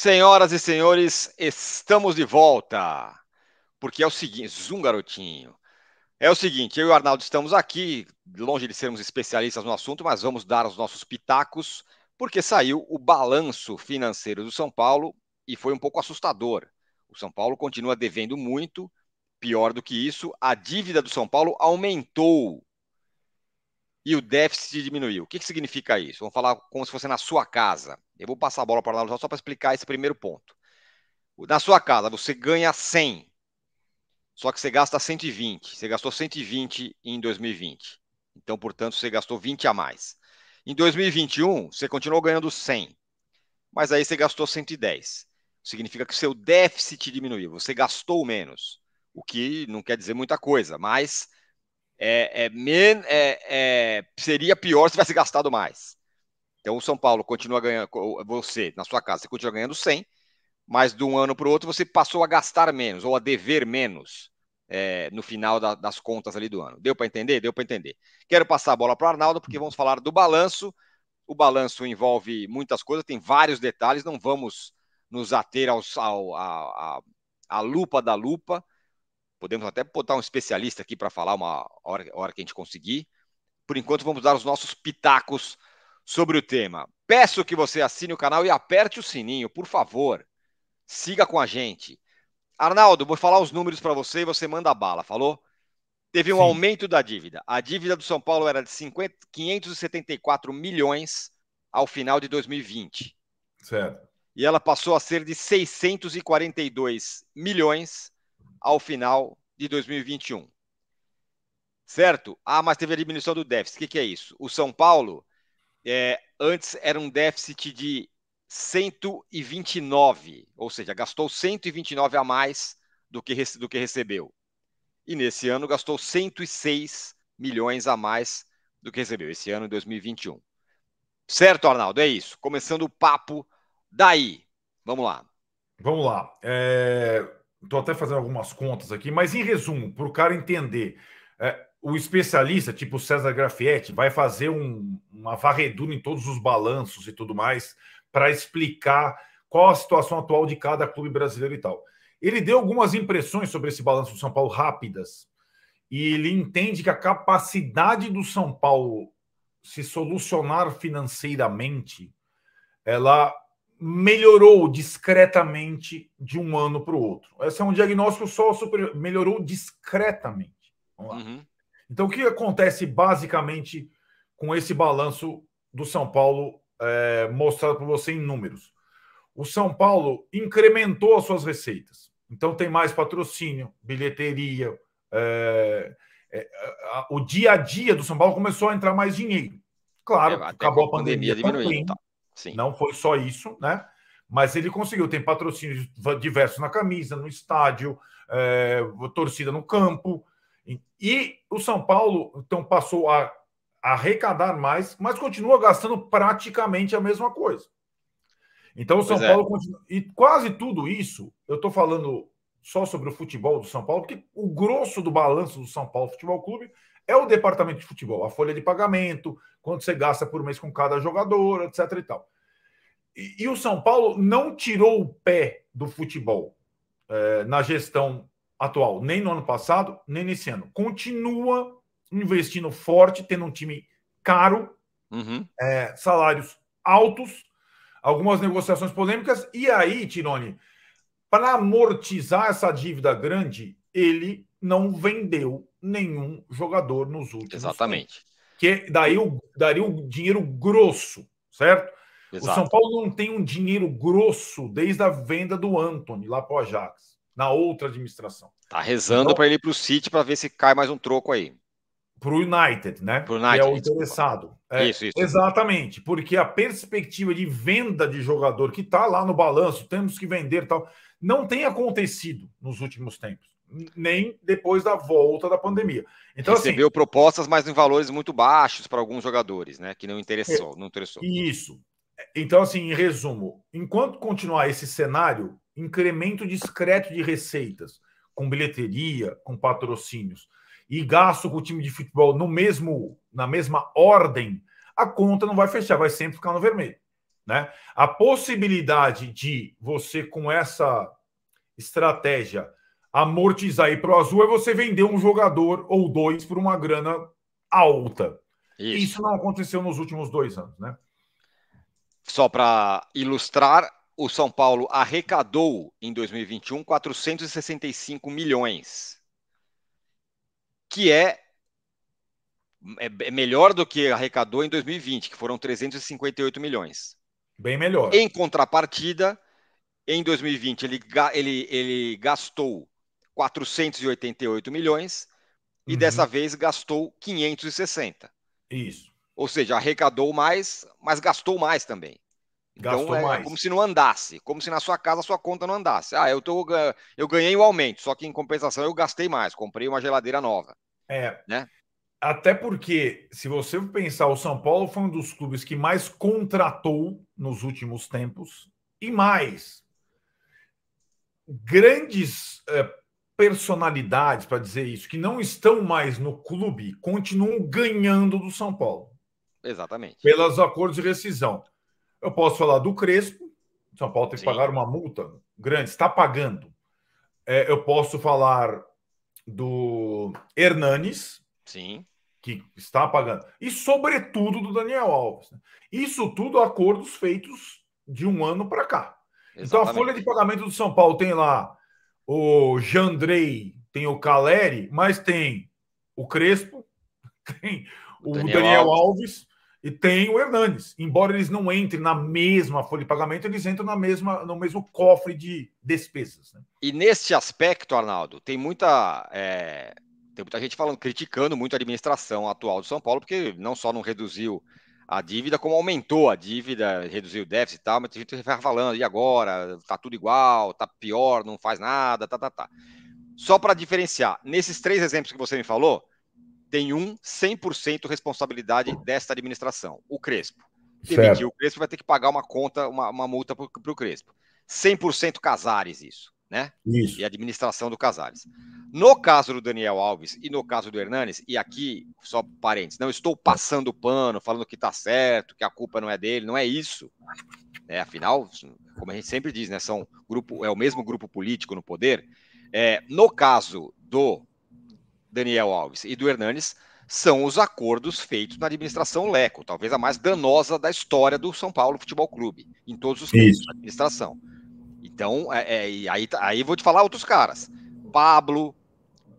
Senhoras e senhores, estamos de volta. Porque é o seguinte, zoom, garotinho. É o seguinte, eu e o Arnaldo estamos aqui, longe de sermos especialistas no assunto, mas vamos dar os nossos pitacos, porque saiu o balanço financeiro do São Paulo e foi um pouco assustador. O São Paulo continua devendo muito, pior do que isso, a dívida do São Paulo aumentou e o déficit diminuiu. O que significa isso? Vamos falar como se fosse na sua casa. Eu vou passar a bola para o Arnaldo só para explicar esse primeiro ponto. Na sua casa, você ganha 100, só que você gasta 120. Você gastou 120 em 2020. Então, portanto, você gastou 20 a mais. Em 2021, você continuou ganhando 100, mas aí você gastou 110. Significa que o seu déficit diminuiu, você gastou menos. O que não quer dizer muita coisa, mas seria pior se tivesse gastado mais. Então, o São Paulo continua ganhando, você, na sua casa, você continua ganhando 100, mas de um ano para o outro você passou a gastar menos ou a dever menos no final das contas ali do ano. Deu para entender? Deu para entender. Quero passar a bola para o Arnaldo, porque vamos falar do balanço. O balanço envolve muitas coisas, tem vários detalhes, não vamos nos ater à lupa da lupa. Podemos até botar um especialista aqui para falar uma hora que a gente conseguir. Por enquanto, vamos dar os nossos pitacos sobre o tema. Peço que você assine o canal e aperte o sininho, por favor. Siga com a gente. Arnaldo, vou falar os números para você e você manda a bala, falou? Teve um Sim, aumento da dívida. A dívida do São Paulo era de 574 milhões ao final de 2020. certo. E ela passou a ser de 642 milhões ao final de 2021. Certo? Ah, mas teve a diminuição do déficit. O que é isso? O São Paulo, antes era um déficit de 129, ou seja, gastou 129 a mais do que recebeu. E nesse ano gastou 106 milhões a mais do que recebeu, esse ano em 2021. Certo, Arnaldo? É isso. Começando o papo daí. Vamos lá. Vamos lá. Estou até fazendo algumas contas aqui, mas em resumo, para o cara entender, o especialista, tipo o César Grafietti, vai fazer uma varredura em todos os balanços e tudo mais para explicar qual a situação atual de cada clube brasileiro e tal. Ele deu algumas impressões sobre esse balanço do São Paulo rápidas e ele entende que a capacidade do São Paulo se solucionar financeiramente ela melhorou discretamente de um ano para o outro. Esse é um diagnóstico só super. Melhorou discretamente. Vamos lá. Uhum. Então, o que acontece basicamente com esse balanço do São Paulo mostrado para você em números? O São Paulo incrementou as suas receitas. Então, tem mais patrocínio, bilheteria. O dia a dia do São Paulo começou a entrar mais dinheiro. Claro, Até com acabou a a pandemia pandemia diminuindo, também, tá? Sim. não foi só isso, né? Mas ele conseguiu, tem patrocínios diversos na camisa, no estádio, torcida no campo. E o São Paulo, então, passou a arrecadar mais, mas continua gastando praticamente a mesma coisa. Então, o Pois São é. Paulo continua. E quase tudo isso, eu estou falando só sobre o futebol do São Paulo, porque o grosso do balanço do São Paulo Futebol Clube é o departamento de futebol, a folha de pagamento, quanto você gasta por mês com cada jogador, etc. e tal. E o São Paulo não tirou o pé do futebol na gestão atual, nem no ano passado, nem nesse ano. Continua investindo forte, tendo um time caro, Uhum. salários altos, algumas negociações polêmicas. E aí, Tironi, para amortizar essa dívida grande, ele não vendeu nenhum jogador nos últimos tempos. Exatamente. Que daria o dinheiro grosso, certo? O São Exato. Paulo não tem um dinheiro grosso desde a venda do Antony lá para o Ajax, na outra administração. Tá rezando Então, para ele ir pro City para ver se cai mais um troco aí. para o United, né? Pro Que é United, o desculpa. interessado. Isso. Exatamente, porque a perspectiva de venda de jogador que está lá no balanço, temos que vender e tal, não tem acontecido nos últimos tempos, nem depois da volta da pandemia. Então, assim, Recebeu propostas, mas em valores muito baixos para alguns jogadores, né? Que não é, interessou, não interessou. isso. Então, assim, em resumo, enquanto continuar esse cenário, incremento discreto de receitas, com bilheteria, com patrocínios, e gasto com o time de futebol na mesma ordem, a conta não vai fechar, vai sempre ficar no vermelho. né? A possibilidade de você, com essa estratégia, amortizar e ir para o azul é você vender um jogador ou dois por uma grana alta. Isso não aconteceu nos últimos 2 anos, né? Só para ilustrar, o São Paulo arrecadou em 2021 465 milhões, que é melhor do que arrecadou em 2020, que foram 358 milhões. Bem melhor. Em contrapartida, em 2020 ele gastou 488 milhões e dessa vez gastou 560. Isso. Ou seja, arrecadou mais, mas gastou mais também. Então é como se não andasse, como se na sua casa a sua conta não andasse. Eu ganhei o aumento, só que em compensação eu gastei mais, comprei uma geladeira nova. Né? Até porque, se você pensar, o São Paulo foi um dos clubes que mais contratou nos últimos tempos e mais grandes personalidades, para dizer isso, que não estão mais no clube, continuam ganhando do São Paulo. Exatamente. Pelos acordos de rescisão. Eu posso falar do Crespo, São Paulo tem que pagar uma multa grande, está pagando. Eu posso falar do Hernanes, sim, que está pagando. E, sobretudo, do Daniel Alves. Isso tudo acordos feitos de um ano para cá. Exatamente. Então, a folha de pagamento do São Paulo tem lá o Jandrei, tem o Caleri, mas tem o Crespo, tem o Daniel Alves e tem o Hernanes. Embora eles não entrem na mesma folha de pagamento, eles entram no mesmo cofre de despesas. Né? E nesse aspecto, Arnaldo, tem muita gente falando, criticando muito a administração atual do São Paulo, porque não só não reduziu a dívida, como aumentou a dívida, reduziu o déficit e tal, mas a gente vai falando, e agora? Tá tudo igual, tá pior, não faz nada, tá. Só para diferenciar, nesses 3 exemplos que você me falou, tem 100% responsabilidade desta administração, o Crespo. Demitiu o Crespo, vai ter que pagar uma conta, uma multa para o Crespo. 100% Casares isso, né? Isso. E a administração do Casares. No caso do Daniel Alves e no caso do Hernanes, e aqui, só parênteses, não estou passando pano, falando que tá certo, que a culpa não é dele, não é isso. Afinal, como a gente sempre diz, né, é o mesmo grupo político no poder. No caso do Daniel Alves e do Hernanes, são os acordos feitos na administração Leco, talvez a mais danosa da história do São Paulo Futebol Clube, em todos os pontos da administração. Então, aí vou te falar outros caras. Pablo,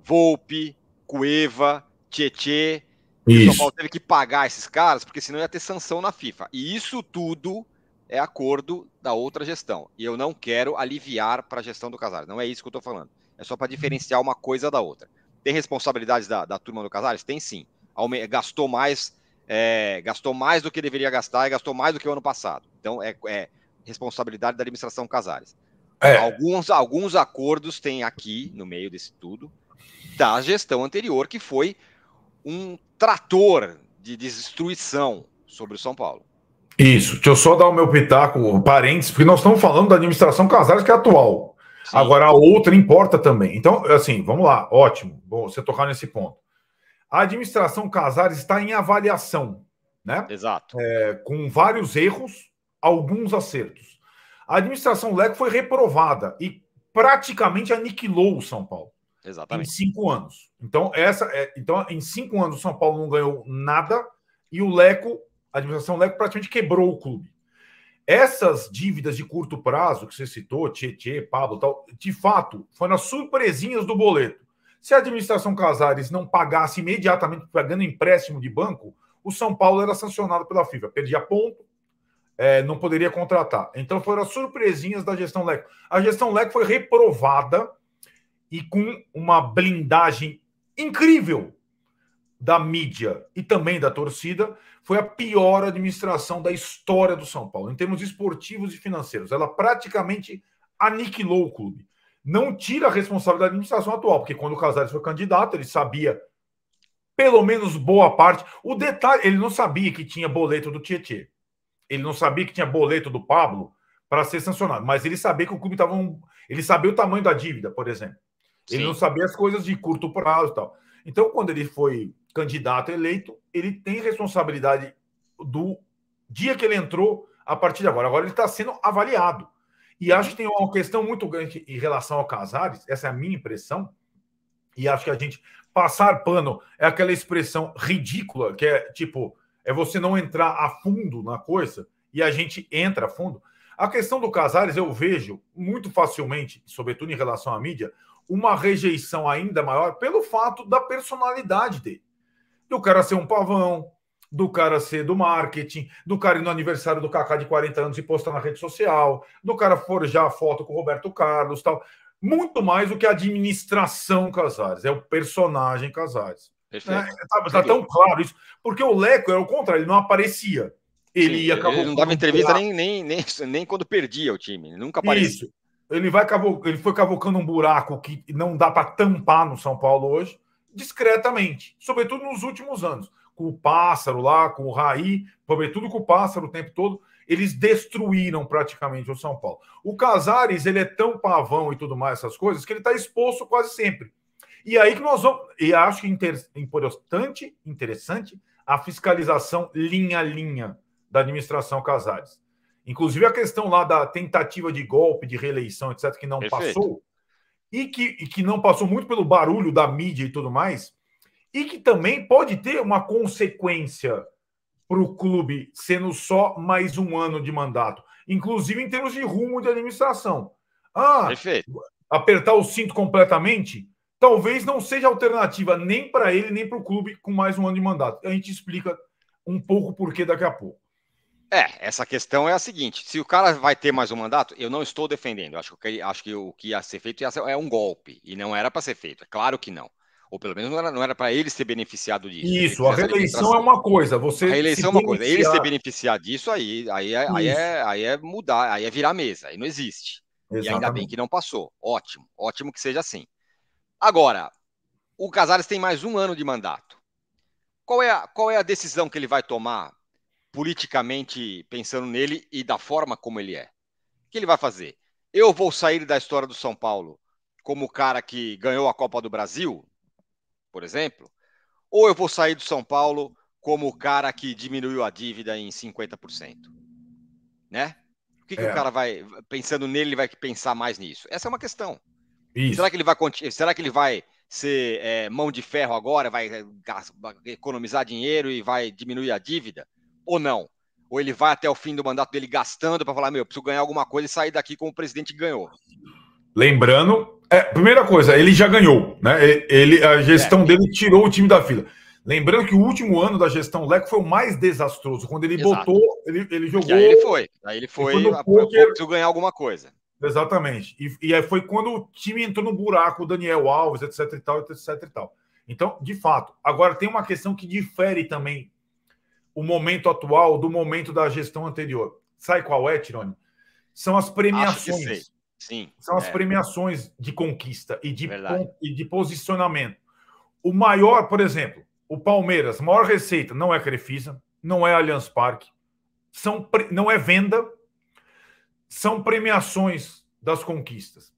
Volpi, Cueva, Tietê. O São Paulo teve que pagar esses caras, porque senão ia ter sanção na FIFA. E isso tudo é acordo da outra gestão. E eu não quero aliviar para a gestão do Casares. Não é isso que eu estou falando. É só para diferenciar uma coisa da outra. Tem responsabilidades da turma do Casares? Tem sim. Gastou mais do que deveria gastar e gastou mais do que o ano passado. Então, é responsabilidade da administração Casares. Alguns acordos tem aqui, no meio desse tudo, da gestão anterior, que foi um trator de destruição sobre o São Paulo. Isso. Deixa eu só dar o meu pitaco, parênteses, porque nós estamos falando da administração Casares, que é atual. Sim. Agora, a outra importa também. Então, assim, vamos lá. Ótimo. Bom, você tocar nesse ponto. A administração Casares está em avaliação, né? Exato. Com vários erros, alguns acertos. A administração Leco foi reprovada e praticamente aniquilou o São Paulo. Exatamente. Em 5 anos. Então, em 5 anos, o São Paulo não ganhou nada e o Leco, a administração Leco, praticamente quebrou o clube. Essas dívidas de curto prazo que você citou, Tietê, Pablo e tal, de fato, foram as surpresinhas do boleto. Se a administração Casares não pagasse imediatamente, pagando empréstimo de banco, o São Paulo era sancionado pela FIFA. Perdia ponto, não poderia contratar. Então foram as surpresinhas da gestão Leco. A gestão Leco foi reprovada e com uma blindagem incrível da mídia e também da torcida, foi a pior administração da história do São Paulo, em termos esportivos e financeiros. Ela praticamente aniquilou o clube. Não tira a responsabilidade da administração atual, porque quando o Casares foi candidato, ele sabia, pelo menos boa parte. O detalhe, ele não sabia que tinha boleto do Tietê. Ele não sabia que tinha boleto do Pablo para ser sancionado, mas ele sabia que o clube estava... Ele sabia o tamanho da dívida, por exemplo. Ele não sabia as coisas de curto prazo e tal. Então, quando ele foi candidato eleito, ele tem responsabilidade do dia que ele entrou a partir de agora. Agora ele está sendo avaliado. E acho que tem uma questão muito grande em relação ao Casares, essa é a minha impressão, e acho que a gente passar pano é aquela expressão ridícula, que é tipo, é você não entrar a fundo na coisa, e a gente entra a fundo. A questão do Casares, eu vejo muito facilmente, sobretudo em relação à mídia, uma rejeição ainda maior pelo fato da personalidade dele. Do cara ser um pavão, do cara ser do marketing, do cara ir no aniversário do Kaká de 40 anos e postar na rede social, do cara forjar a foto com o Roberto Carlos, tal. Muito mais do que a administração Casares, é o personagem Casares. Perfeito. Tá tão claro isso, porque o Leco era o contrário, ele não aparecia. Ele não dava entrevista nem quando perdia o time, ele nunca aparecia. Isso. Ele foi cavocando um buraco que não dá para tampar no São Paulo hoje, discretamente, sobretudo nos últimos anos. Com o Pássaro lá, com o Raí, sobretudo com o Pássaro o tempo todo, eles destruíram praticamente o São Paulo. O Casares, ele é tão pavão e tudo mais, essas coisas, que ele está exposto quase sempre. E aí que nós vamos... E acho que interessante a fiscalização linha a linha da administração Casares. Inclusive a questão lá da tentativa de golpe, de reeleição, etc., que não passou, e que não passou muito pelo barulho da mídia e tudo mais, e que também pode ter uma consequência para o clube sendo só mais um ano de mandato, inclusive em termos de rumo de administração. Apertar o cinto completamente talvez não seja alternativa nem para ele, nem para o clube com mais um ano de mandato. A gente explica um pouco por que daqui a pouco. Essa questão é a seguinte: se o cara vai ter mais um mandato, eu não estou defendendo. Acho que o que ia ser feito é um golpe, e não era para ser feito. É claro que não. Ou pelo menos não era para ele ser beneficiado disso. Isso, a reeleição é uma coisa. A reeleição é uma coisa. Ele ser beneficiado disso aí é mudar, aí é virar mesa, aí não existe. Exatamente. E ainda bem que não passou. Ótimo que seja assim. Agora, o Casares tem mais um ano de mandato. Qual é a decisão que ele vai tomar politicamente pensando nele e da forma como ele é? O que ele vai fazer? Eu vou sair da história do São Paulo como o cara que ganhou a Copa do Brasil, por exemplo, ou eu vou sair do São Paulo como o cara que diminuiu a dívida em 50%? Né? O que o cara vai, pensando nele, ele vai pensar mais nisso? Essa é uma questão. Isso. Será que ele vai ser mão de ferro agora, vai economizar dinheiro e vai diminuir a dívida? Ou não? Ou ele vai até o fim do mandato dele gastando para falar, preciso ganhar alguma coisa e sair daqui como o presidente ganhou? Lembrando, primeira coisa, ele já ganhou, né? A gestão dele tirou o time da fila. Lembrando que o último ano da gestão Leco foi o mais desastroso. Quando ele botou, ele jogou... Aí ele foi preciso ganhar alguma coisa. Exatamente. E aí foi quando o time entrou no buraco, o Daniel Alves, etc e tal, etc e tal. Então, de fato, agora tem uma questão que difere também o momento atual do momento da gestão anterior. Sabe qual é, Tironi? São as premiações. Sim. São as premiações de conquista e de posicionamento. O maior, por exemplo, o Palmeiras, maior receita não é Crefisa, não é Allianz Parque, não é venda, são premiações das conquistas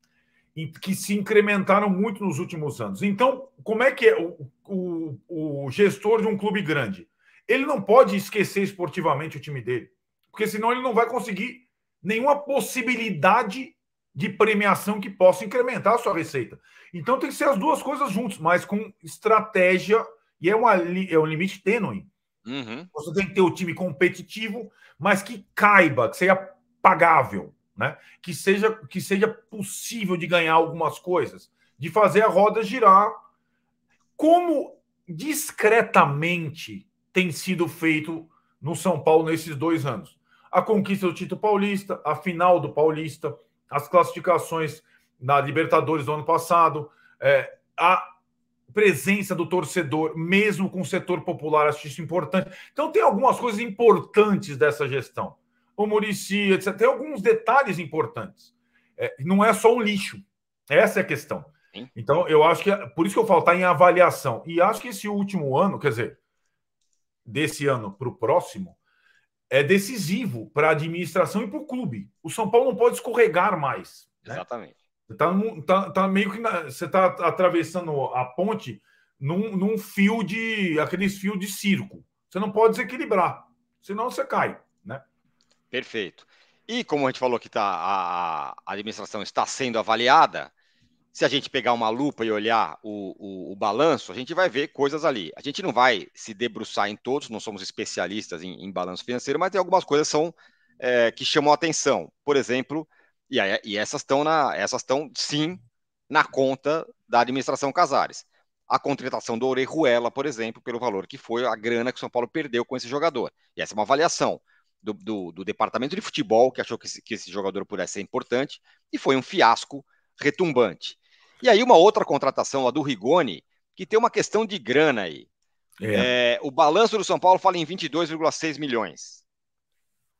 que se incrementaram muito nos últimos anos. Então, como é que é o gestor de um clube grande? Ele não pode esquecer esportivamente o time dele, porque senão ele não vai conseguir nenhuma possibilidade de premiação que possa incrementar a sua receita. Então tem que ser as duas coisas juntas, mas com estratégia, e é um limite tênue. Uhum. Você tem que ter o time competitivo, mas que caiba, que seja pagável, né? Que seja possível de ganhar algumas coisas, de fazer a roda girar, como discretamente tem sido feito no São Paulo nesses 2 anos. A conquista do título paulista, a final do Paulista, as classificações na Libertadores do ano passado, a presença do torcedor, mesmo com o setor popular, acho isso importante. Então, tem algumas coisas importantes dessa gestão. O Muricy, etc. Tem alguns detalhes importantes. Não é só um lixo. Essa é a questão. Sim. Então, eu acho que por isso que eu falo, está em avaliação. E acho que esse último ano, quer dizer, desse ano para o próximo, é decisivo para a administração e para o clube. O São Paulo não pode escorregar mais. Né? Exatamente. Tá meio que você está atravessando a ponte num fio aqueles fios de circo. Você não pode desequilibrar, senão você cai, né? Perfeito. E como a gente falou que a administração está sendo avaliada, se a gente pegar uma lupa e olhar o balanço, a gente vai ver coisas ali. A gente não vai se debruçar em todos, não somos especialistas em balanço financeiro, mas tem algumas coisas que chamam a atenção. Por exemplo, e essas estão sim na conta da administração Casares. A contratação do Orejuela, por exemplo, pelo valor que foi a grana que o São Paulo perdeu com esse jogador. E essa é uma avaliação do departamento de futebol, que achou que esse jogador pudesse ser importante, e foi um fiasco retumbante. E aí uma outra contratação, a do Rigoni, que tem uma questão de grana aí. O balanço do São Paulo fala em 22,6 milhões.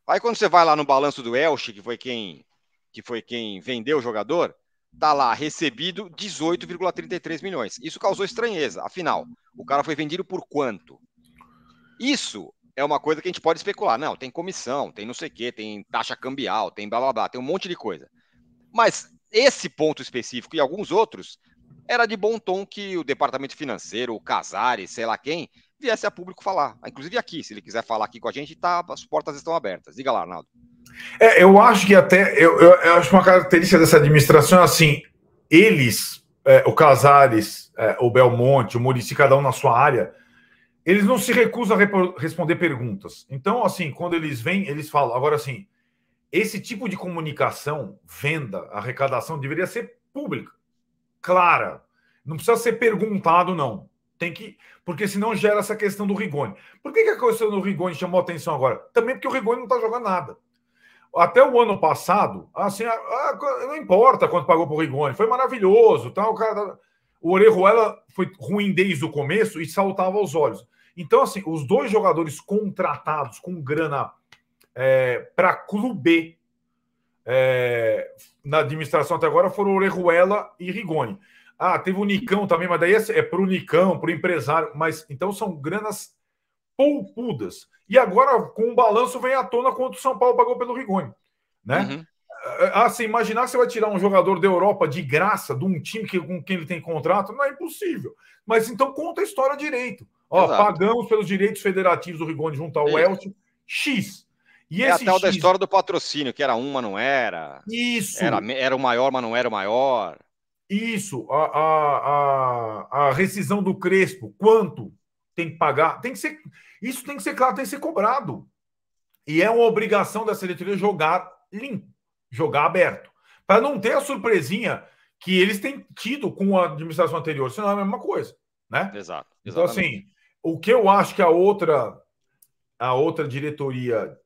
Aí quando você vai lá no balanço do Elche, que foi quem vendeu o jogador, tá lá recebido 18,33 milhões. Isso causou estranheza. Afinal, o cara foi vendido por quanto? Isso é uma coisa que a gente pode especular. Não, tem comissão, tem não sei o quê, tem taxa cambial, tem blá blá blá, tem um monte de coisa. Mas esse ponto específico e alguns outros, era de bom tom que o departamento financeiro, o Casares, sei lá quem, viesse a público falar. Inclusive aqui, se ele quiser falar aqui com a gente, as portas estão abertas. Diga lá, Arnaldo. Eu acho que até, eu acho uma característica dessa administração, assim, eles, o Casares, o Belmonte, o Muricy, cada um na sua área, eles não se recusam a responder perguntas. Então, assim, quando eles vêm, eles falam. Agora, assim, esse tipo de comunicação, venda, arrecadação, deveria ser pública, clara. Não precisa ser perguntado, não. Tem que, porque senão gera essa questão do Rigoni. Por que a questão do Rigoni chamou atenção agora? Também porque o Rigoni não está jogando nada. Até o ano passado, assim, não importa quanto pagou para o Rigoni, foi maravilhoso. Tá? O Orejuela foi ruim desde o começo e saltava aos olhos. Então, assim, os dois jogadores contratados com grana para clube na administração até agora foram Orejuela e Rigoni. Teve o Nicão também, mas daí é para o Nicão, para o empresário. Mas então são granas poupudas. E agora, com o balanço, vem à tona quanto o São Paulo pagou pelo Rigoni. Né? Uhum. Assim, imaginar que você vai tirar um jogador da Europa de graça, de um time com quem ele tem contrato, não é impossível. Mas então conta a história direito. Pagamos pelos direitos federativos do Rigoni junto ao Elche, X. E esse a tal da história do patrocínio, que era mas não era. Isso. Era o maior, mas não era o maior. Isso. A rescisão do Crespo, quanto tem que pagar? Isso tem que ser claro, tem que ser cobrado. E é uma obrigação da diretoria jogar limpo, jogar aberto. Para não ter a surpresinha que eles têm tido com a administração anterior, senão é a mesma coisa. Né? Exato. Então, assim, o que eu acho que a outra diretoria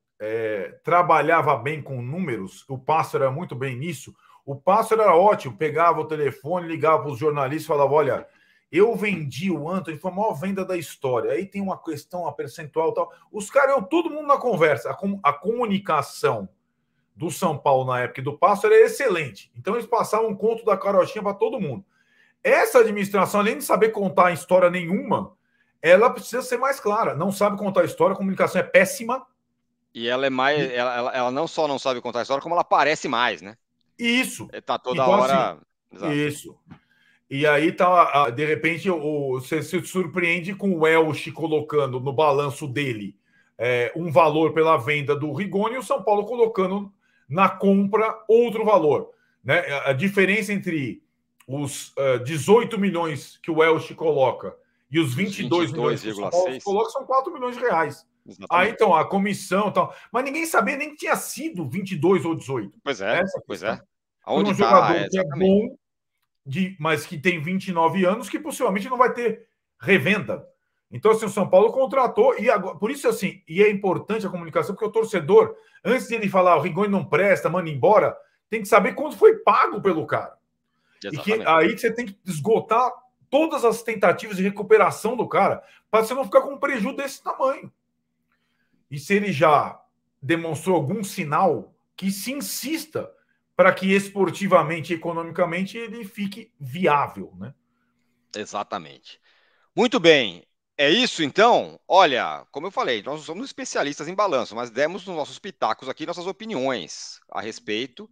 trabalhava bem com números, o Pássaro era muito bem nisso. O Pássaro era ótimo, pegava o telefone, ligava para os jornalistas e falava: olha, eu vendi o Antony, foi a maior venda da história. Aí tem uma questão, uma percentual e tal. Os caras iam todo mundo na conversa. A comunicação do São Paulo na época e do Pássaro era excelente. Então eles passavam um conto da carochinha para todo mundo. Essa administração, além de saber contar história nenhuma, ela precisa ser mais clara. Não sabe contar história, a comunicação é péssima. E ela é mais. Ela não só não sabe contar história, como ela aparece mais, né? Isso. Tá toda hora. Assim, isso. E aí, de repente, você se surpreende com o Elche colocando no balanço dele um valor pela venda do Rigoni e o São Paulo colocando na compra outro valor. Né? A diferença entre os 18 milhões que o Elche coloca e os 22 milhões que o São Paulo coloca são 4 milhões de reais. Exatamente. Aí, então, a comissão e tal. Mas ninguém sabia nem que tinha sido 22 ou 18. Pois é, pois é. Onde um jogador que é bom, mas que tem 29 anos, que possivelmente não vai ter revenda. Então, assim, o São Paulo contratou, e agora, por isso, assim, e é importante a comunicação, porque o torcedor, antes de ele falar o Rigoni não presta, manda embora, tem que saber quanto foi pago pelo cara. Exatamente. E que aí você tem que esgotar todas as tentativas de recuperação do cara, para você não ficar com um prejuízo desse tamanho. E se ele já demonstrou algum sinal, que se insista para que esportivamente e economicamente ele fique viável, né? Exatamente. Muito bem. É isso, então? Olha, como eu falei, nós somos especialistas em balanço, mas demos nos nossos pitacos aqui nossas opiniões a respeito.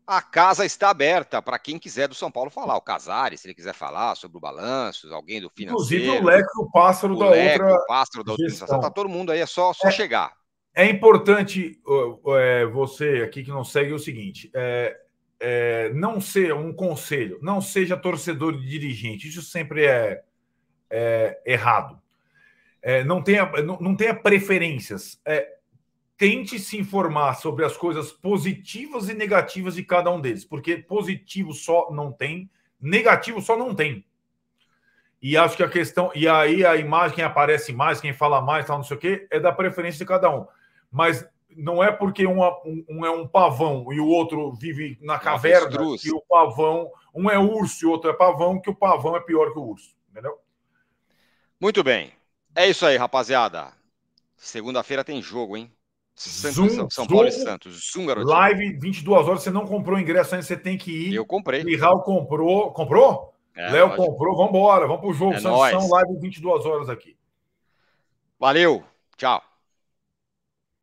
A casa está aberta para quem quiser do São Paulo falar. O Casares, se ele quiser falar sobre o balanço, alguém do financeiro. Inclusive o Leco, o Pássaro da outra. O Pássaro da outra administração. Está todo mundo aí, é só chegar. É importante você aqui que não segue o seguinte: não ser um conselho, não seja torcedor de dirigente. Isso sempre é errado. Não tenha preferências. Tente se informar sobre as coisas positivas e negativas de cada um deles, porque positivo só não tem, negativo só não tem. E acho que a questão. E aí a imagem, quem aparece mais, quem fala mais, tal, não sei o quê, é da preferência de cada um. Mas não é porque um é um pavão e o outro vive na caverna que o pavão. Um é urso e o outro é pavão, que o pavão é pior que o urso. Entendeu? Muito bem. É isso aí, rapaziada. Segunda-feira tem jogo, hein? São Paulo e Santos. Zoom, garotinho. Live, 22 horas. Você não comprou ingresso ainda, você tem que ir. Eu comprei. Lihal comprou. Comprou? Léo comprou. Vamos embora. Vamos pro jogo. É Sansão, nóis. live, 22 horas aqui. Valeu. Tchau.